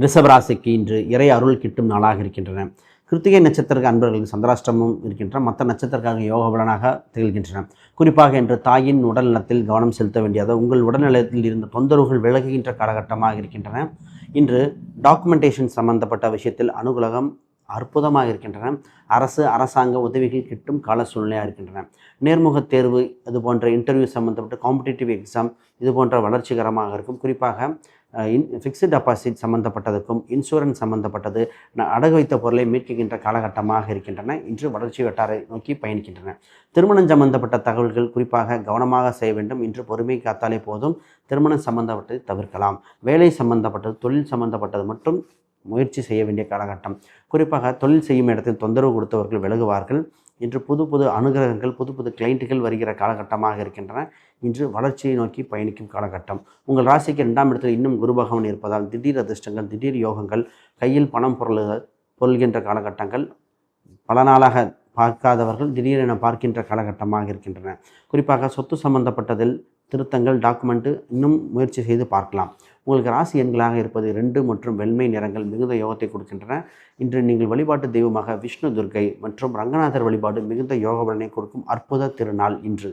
ரிஷபராசிக்கு இன்று இறை அருள் கிட்டும் நாளாக இருக்கின்றன. கிருத்திகை நட்சத்திர அன்பர்களுக்கு சந்திராஷ்டமம் இருக்கின்றன. மற்ற நட்சத்திரக்காக யோக பலனாக திகழ்கின்றன. குறிப்பாக இன்று தாயின் உடல் நலத்தில் கவனம் செலுத்த வேண்டியது, உங்கள் உடல்நலத்தில் இருந்த தொந்தரவுகள் விலகுகின்ற காலகட்டமாக இருக்கின்றன. இன்று டாக்குமெண்டேஷன் சம்பந்தப்பட்ட விஷயத்தில் அனுகூலம் அற்புதமாக இருக்கின்றன. அரசாங்க உதவிகள் கிட்டும் கால சூழ்நிலையாக இருக்கின்றன. நேர்முக தேர்வு, இது போன்ற இன்டர்வியூ சம்மந்தப்பட்ட காம்படிட்டிவ் எக்ஸாம், இது போன்ற வளர்ச்சிகரமாக இருக்கும். குறிப்பாக ஃபிக்ஸ்டு டெபாசிட் சம்மந்தப்பட்டதுக்கும் இன்சூரன்ஸ் சம்மந்தப்பட்டது அடகு வைத்த பொருளை மீட்கின்ற காலகட்டமாக இருக்கின்றன. இன்று வளர்ச்சி வட்டாரை நோக்கி பயணிக்கின்றன. திருமணம் சம்பந்தப்பட்ட தகவல்கள் குறிப்பாக கவனமாக செய்ய வேண்டும். இன்று பொறுமை காத்தாலே போதும். திருமணம் சம்பந்தப்பட்டதை தவிர்க்கலாம். வேலை சம்பந்தப்பட்டது, தொழில் சம்பந்தப்பட்டது மட்டும் முயற்சி செய்ய வேண்டிய காலகட்டம். குறிப்பாக தொழில் செய்யும் இடத்தில் தொந்தரவு கொடுத்தவர்கள் விலகுவார்கள். இன்று புது அனுகிரகங்கள், புது கிளைண்ட்டுகள் வருகிற காலகட்டமாக இருக்கின்றன. இன்று வளர்ச்சியை நோக்கி பயணிக்கும் காலகட்டம். உங்கள் ராசிக்கு 2ஆம் இடத்தில் இன்னும் குரு பகவான் இருப்பதால் திடீர் அதிர்ஷ்டங்கள், திடீர் யோகங்கள், கையில் பணம் பொருள்கின்ற காலகட்டங்கள், பல நாளாக பார்க்காதவர்கள் திடீரென பார்க்கின்ற காலகட்டமாக இருக்கின்றன. குறிப்பாக சொத்து சம்பந்தப்பட்டதில் திருத்தங்கள், டாக்குமெண்ட்டு இன்னும் முயற்சி செய்து பார்க்கலாம். உங்களுக்கு ராசி எண்களாக இருப்பது 2 மற்றும் வெண்மை நிறங்கள் மிகுந்த யோகத்தை கொடுக்கின்றன. இன்று நீங்கள் வழிபாட்டு தெய்வமாக விஷ்ணு, துர்க்கை மற்றும் ரங்கநாதர் வழிபாடு மிகுந்த யோக பலனை கொடுக்கும் அற்புத திருநாள் இன்று.